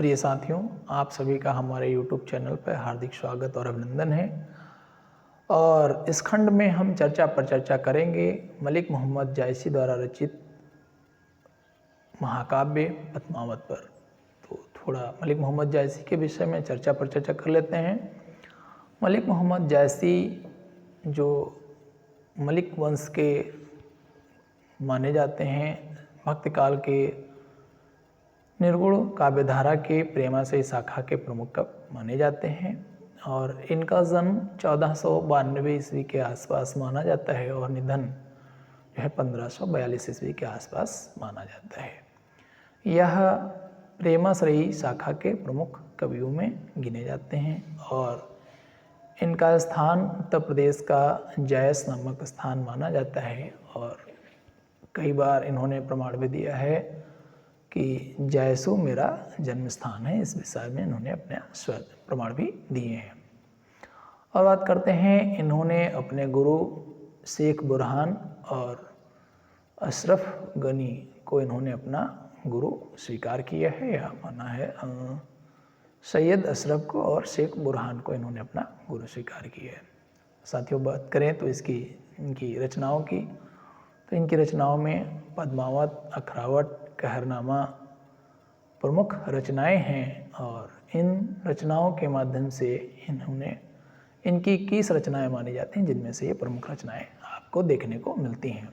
प्रिय साथियों, आप सभी का हमारे YouTube चैनल पर हार्दिक स्वागत और अभिनंदन है। और इस खंड में हम चर्चा पर चर्चा करेंगे मलिक मोहम्मद जायसी द्वारा रचित महाकाव्य पद्मावत पर। तो थोड़ा मलिक मोहम्मद जायसी के विषय में चर्चा पर चर्चा कर लेते हैं। मलिक मोहम्मद जायसी जो मलिक वंश के माने जाते हैं, भक्त काल के निर्गुण काव्यधारा के प्रेमाश्रयी शाखा के प्रमुख माने जाते हैं और इनका जन्म 1492 ईस्वी के आसपास माना जाता है और निधन जो है 1542 ईस्वी के आसपास माना जाता है। यह प्रेमाश्रयी शाखा के प्रमुख कवियों में गिने जाते हैं और इनका स्थान उत्तर प्रदेश का जैस नामक स्थान माना जाता है और कई बार इन्होंने प्रमाण भी दिया है कि जैसो मेरा जन्म स्थान है। इस विषय में इन्होंने अपने प्रमाण भी दिए हैं। और बात करते हैं, इन्होंने अपने गुरु शेख बुरहान और अशरफ गनी को इन्होंने अपना गुरु स्वीकार किया है या माना है। सैयद अशरफ को और शेख बुरहान को इन्होंने अपना गुरु स्वीकार किया है। साथियों, बात करें तो इनकी रचनाओं की, तो इनकी रचनाओं में पद्मावत, अखरावट, कहरनामा प्रमुख रचनाएं हैं और इन रचनाओं के माध्यम से इनकी 21 रचनाएं मानी जाती हैं, जिनमें से ये प्रमुख रचनाएं आपको देखने को मिलती हैं।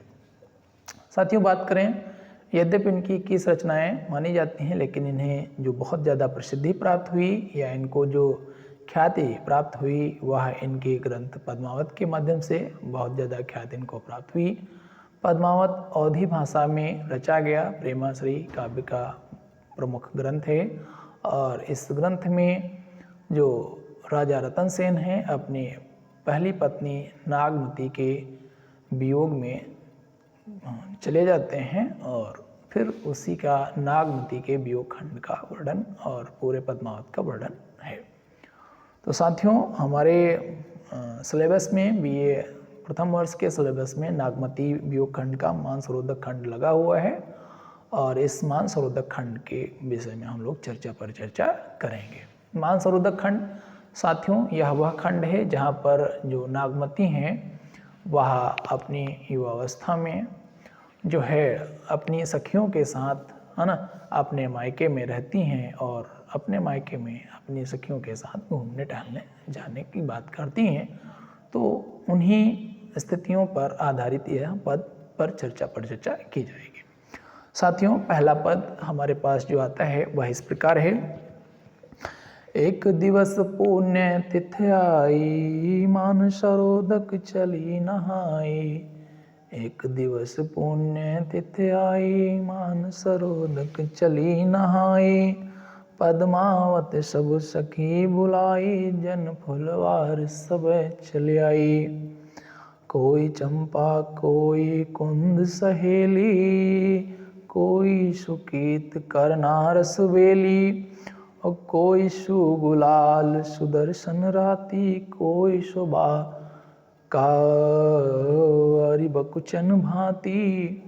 साथियों, बात करें, यद्यपि इनकी 21 रचनाएं मानी जाती हैं, लेकिन इन्हें जो बहुत ज़्यादा प्रसिद्धि प्राप्त हुई या इनको जो ख्याति प्राप्त हुई वह इनके ग्रंथ पद्मावत के माध्यम से बहुत ज़्यादा ख्याति इनको प्राप्त हुई। पद्मावत अवधी भाषा में रचा गया प्रेमाश्रयी काव्य का प्रमुख ग्रंथ है और इस ग्रंथ में जो राजा रतन सेन हैं अपनी पहली पत्नी नागमती के वियोग में चले जाते हैं और फिर उसी का नागमती के वियोग खंड का वर्णन और पूरे पद्मावत का वर्णन है। तो साथियों, हमारे सिलेबस में BA प्रथम वर्ष के सिलेबस में नागमती वियोग खंड का मानसरोधक खंड लगा हुआ है और इस मानसरोधक खंड के विषय में हम लोग चर्चा पर चर्चा करेंगे। मानसरोधक खंड साथियों, यह वह खंड है जहाँ पर जो नागमती हैं वह अपनी युवावस्था में जो है अपनी सखियों के साथ, है ना, अपने मायके में रहती हैं और अपने मायके में अपनी सखियों के साथ घूमने टहलने जाने की बात करती हैं। तो उन्हीं स्थितियों पर आधारित यह पद पर चर्चा की जाएगी। साथियों, पहला पद हमारे पास जो आता है वह इस प्रकार है। एक दिवस पुण्य तिथि आई, मानसरोधक चली नहाई। एक दिवस पुण्य तिथि आई, मानसरोधक चली नहाई। पद्मावत सब सखी बुलाई, जन फुलवार सब चली आई। कोई चंपा कोई कुंद सहेली, कोई सुकीत करनारस बेली। और कोई सुगुलाल सुदर्शन राती, कोई शोभा कारि बकुचन भांति।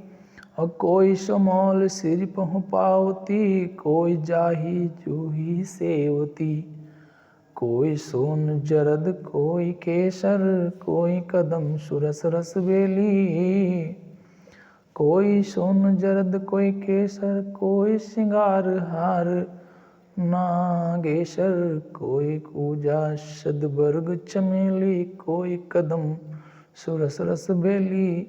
और कोई समौल सिर पहुँ पावती, कोई जाही जूही सेवती। कोई सोन जरद कोई केसर, कोई कदम सुरस रस बेली। कोई सोन जरद कोई केसर, कोई श्रृंगार हार नागेश्वर। कोई कूजा सदबर्ग चमेली, कोई कदम सुरस रस बेली।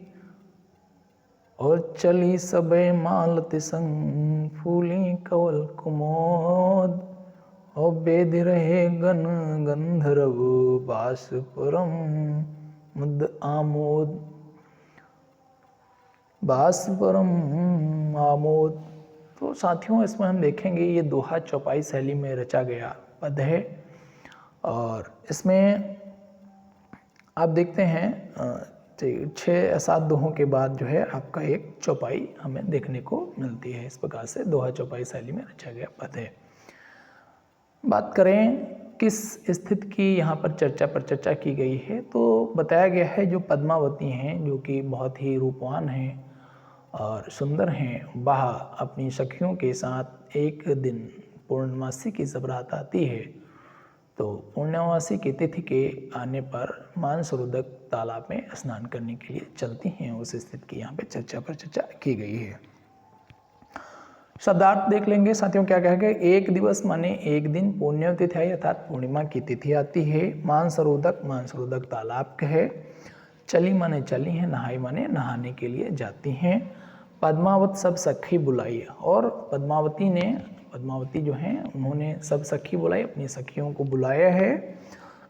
और चली सबे मालति संग, फूली कवल कुमोद। और वेद रहे गण गंधर्व, बास परम मुद आमोद। बास परम आमोद। तो साथियों, इसमें हम देखेंगे ये दोहा चौपाई शैली में रचा गया पद है और इसमें आप देखते हैं 6-7 दोहों के बाद जो है आपका एक चौपाई हमें देखने को मिलती है। इस प्रकार से दोहा चौपाई शैली में रचा गया पद है। बात करें किस स्थिति की यहाँ पर चर्चा की गई है, तो बताया गया है जो पद्मावती हैं, जो कि बहुत ही रूपवान हैं और सुंदर हैं, वह अपनी सखियों के साथ एक दिन पूर्णमासी की जब रात आती है तो पूर्णमासी की तिथि के आने पर मानसरोवर तालाब में स्नान करने के लिए चलती हैं। उस स्थिति की यहाँ पे चर्चा की गई है। शब्दार्थ देख लेंगे साथियों, क्या कहा गया। एक दिवस माने एक दिन, पुण्य तिथि आई अर्थात पूर्णिमा की तिथि आती है। मानसरोवर तालाब है। चली माने चली हैं, नहाई माने नहाने के लिए जाती हैं। पद्मावत सब सखी बुलाई, और पद्मावती जो हैं उन्होंने सब सखी बुलाई, अपनी सखियों को बुलाया है।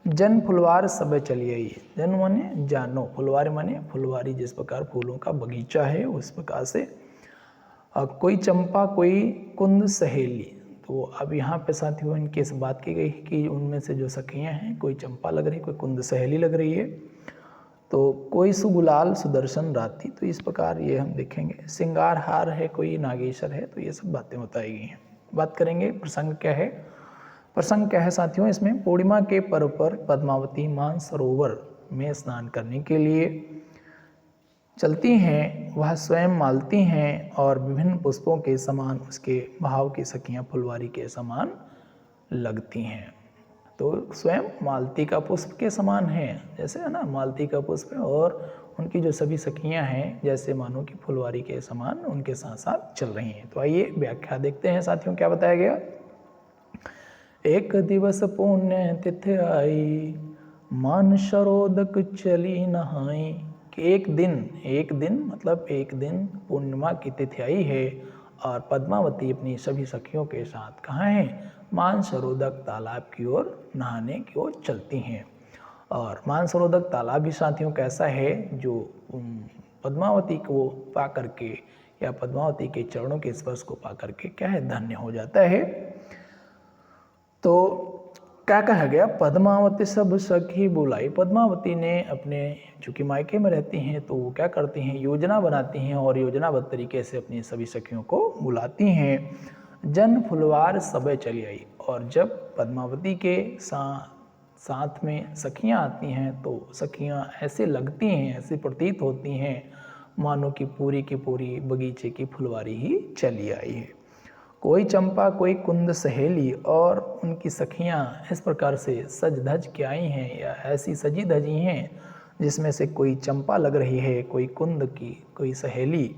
जन फुलवार सब चली आई, जन माने जानो, फुलवार माने फुलवारी, जिस प्रकार फूलों का बगीचा है उस प्रकार से। कोई चंपा कोई कुंद सहेली, तो अब यहाँ पे साथियों इनकी इस बात की गई कि उनमें से जो सखियाँ हैं कोई चंपा लग रही, कोई कुंद सहेली लग रही है। तो कोई सुगुलाल सुदर्शन राती, तो इस प्रकार ये हम देखेंगे। सिंगार हार है, कोई नागेश्वर है, तो ये सब बातें बताई गई हैं। बात करेंगे प्रसंग क्या है। प्रसंग क्या है साथियों, इसमें पूर्णिमा के पर्व पर पद्मावती मानसरोवर में स्नान करने के लिए चलती हैं। वह स्वयं मालती हैं और विभिन्न पुष्पों के समान उसके भाव की सखियां फुलवारी के समान लगती हैं। तो स्वयं मालती का पुष्प के समान है, जैसे है ना मालती का पुष्प है, और उनकी जो सभी सखियां हैं जैसे मानो कि फुलवारी के समान उनके साथ साथ चल रही हैं। तो आइए व्याख्या देखते हैं साथियों, क्या बताया गया। एक दिवस पुण्य तिथि आई, मानसरोवर चली नहाई। कि एक दिन मतलब एक दिन पूर्णिमा की तिथि आई है और पद्मावती अपनी सभी सखियों के साथ कहाँ हैं, मानसरोवर तालाब की ओर नहाने की ओर चलती हैं। और मानसरोवर तालाब भी साथियों कैसा है, जो पद्मावती को पा करके या पद्मावती के चरणों के स्पर्श को पा करके क्या है, धन्य हो जाता है। तो क्या कहा गया, पद्मावती सब सखी बुलाई। पद्मावती ने अपने, चूँकि मायके में रहती हैं तो वो क्या करती हैं, योजना बनाती हैं और योजनाबद्ध तरीके से अपनी सभी सखियों को बुलाती हैं। जन फुलवार सबे चली आई, और जब पद्मावती के साथ में सखियां आती हैं तो सखियां ऐसे लगती हैं, ऐसे प्रतीत होती हैं मानो कि पूरी की पूरी बगीचे की फुलवारी ही चली आई है। कोई चंपा कोई कुंद सहेली, और उनकी सखियां इस प्रकार से सज धज के आई हैं या ऐसी सजी धजी हैं जिसमें से कोई चंपा लग रही है, कोई कुंद की कोई सहेली,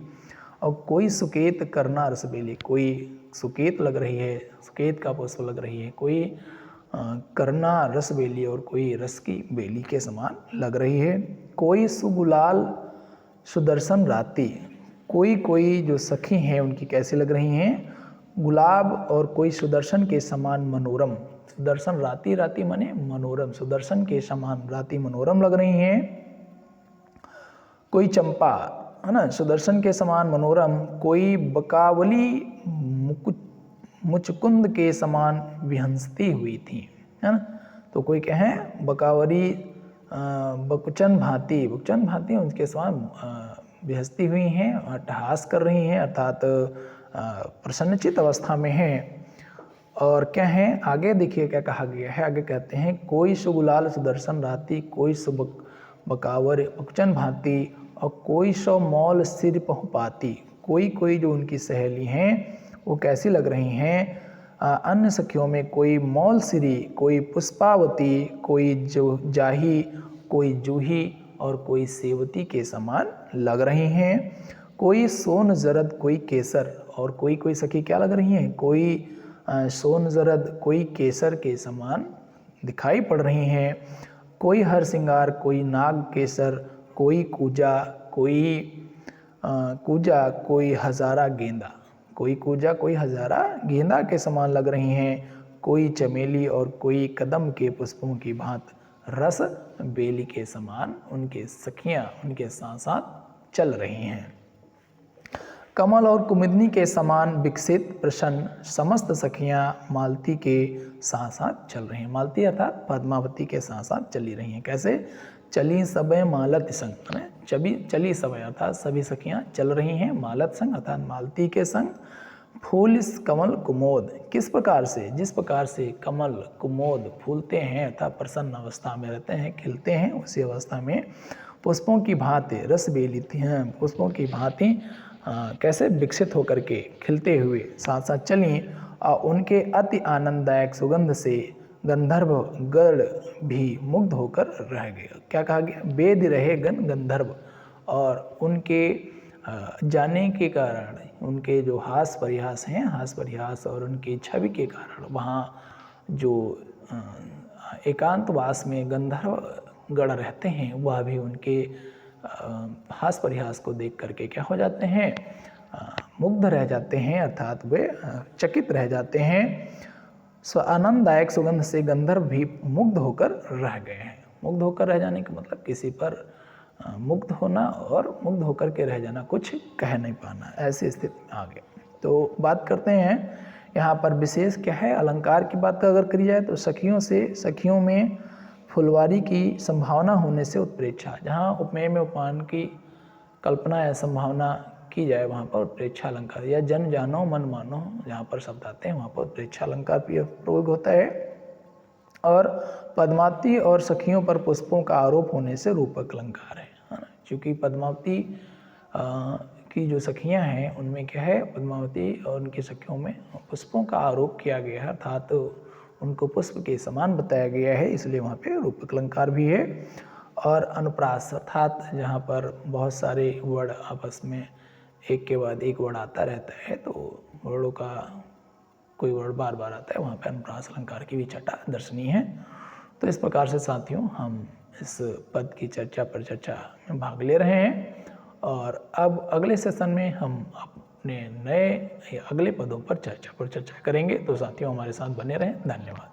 और कोई सुकेत करना रसबेली, कोई सुकेत लग रही है, सुकेत का पुष्प लग रही है, कोई करना रसबेली और कोई रस की बेली के समान लग रही है। कोई सुगुलाल सुदर्शन राती, कोई जो सखी हैं उनकी कैसी लग रही हैं, गुलाब और कोई सुदर्शन के समान मनोरम। सुदर्शन राती माने मनोरम, सुदर्शन के समान राती मनोरम लग रही हैं। कोई चंपा है ना, सुदर्शन के समान मनोरम। कोई बकावली मुचकुंद के समान विहंसती हुई थी, है ना। तो कोई कहें बकावली बकुचन भांति उनके समान विहसती हुई हैं, अट्टहास कर रही हैं, अर्थात प्रसन्नचित अवस्था में हैं। और क्या है, आगे देखिए क्या कहा गया है। आगे कहते हैं, कोई सुगुलाल सुदर्शन राती, कोई बकावर बकुचन भांति, और कोई सो मौल सिर पहुपाती। कोई जो उनकी सहेली हैं वो कैसी लग रही हैं, अन्य सखियों में कोई मौल सिरी, कोई पुष्पावती, कोई जो जाही, कोई जूही और कोई सेवती के समान लग रही हैं। कोई सोन जरद कोई केसर, और कोई सखी क्या लग रही हैं, कोई सोन जरद कोई केसर के समान दिखाई पड़ रही हैं। कोई हर सिंगार कोई नाग केसर, कोई कूजा कोई हजारा गेंदा, कोई कूजा कोई हजारा गेंदा के समान लग रही हैं। कोई चमेली और कोई कदम के पुष्पों की भांत रस बेली के समान उनके सखियां उनके साथ साथ चल रही हैं। कमल और कुमुदनी के समान विकसित प्रसन्न समस्त सखियां मालती के साथ साथ चल रही हैं। मालती अर्थात पद्मावती के साथ साथ चली रही हैं। कैसे, चली सबे मालत संग, चली सबे अर्थात सभी सखियां चल रही हैं मालत संग अर्थात मालती के संग। फूल कमल कुमोद, किस प्रकार से, जिस प्रकार से कमल कुमोद फूलते हैं अर्थात प्रसन्न अवस्था में रहते हैं, खिलते हैं, उसी अवस्था में पुष्पों की भांति रस बेलीती हैं, पुष्पों की भांति कैसे विकसित होकर के खिलते हुए साथ साथ चली। उनके अति आनंददायक सुगंध से गंधर्व गण भी मुग्ध होकर रह गए। क्या कहा गया? वेद रहे गण गंधर्व, और उनके जाने के कारण, उनके जो हास परिहास हैं, हास परिहास और उनकी छवि के कारण वहाँ जो एकांतवास में गंधर्व गण रहते हैं वह भी उनके हास परिहास को देख करके क्या हो जाते हैं? मुग्ध रह जाते हैं, अर्थात वे चकित रह जाते हैं। आनंददायक सुगंध से गंधर्व भी मुग्ध होकर रह गए हैं। मुग्ध होकर रह जाने का मतलब किसी पर मुग्ध होना और मुग्ध होकर के रह जाना, कुछ कह नहीं पाना, ऐसी स्थिति में आ गए। तो बात करते हैं यहाँ पर विशेष क्या है? अलंकार की बात अगर करी जाए तो सखियों में फुलवारी की संभावना होने से उत्प्रेक्षा, जहाँ उपमेय में उपमान की कल्पना या संभावना की जाए वहाँ पर उत्प्रेक्षा अलंकार, या जन जानो मन मानो जहाँ पर शब्द आते हैं वहाँ पर उत्प्रेक्षा अलंकार प्रयोग होता है। और पद्मावती और सखियों पर पुष्पों का आरोप होने से रूपक अलंकार है ना, क्योंकि पद्मावती की जो सखियाँ हैं उनमें क्या है? पद्मावती और उनकी सखियों में पुष्पों का आरोप किया गया है, अर्थात उनको पुष्प के समान बताया गया है, इसलिए वहाँ पे रूपक अलंकार भी है। और अनुप्रास, अर्थात जहाँ पर बहुत सारे वर्ड आपस में एक के बाद एक वर्ड आता रहता है, तो वर्डों का कोई वर्ड बार बार आता है, वहाँ पे अनुप्रास अलंकार की भी छटा दर्शनीय है। तो इस प्रकार से साथियों हम इस पद की चर्चा पर चर्चा में भाग ले रहे हैं, और अब अगले सेशन में हम अपने नए अगले पदों पर चर्चा करेंगे। तो साथियों हमारे साथ बने रहें। धन्यवाद।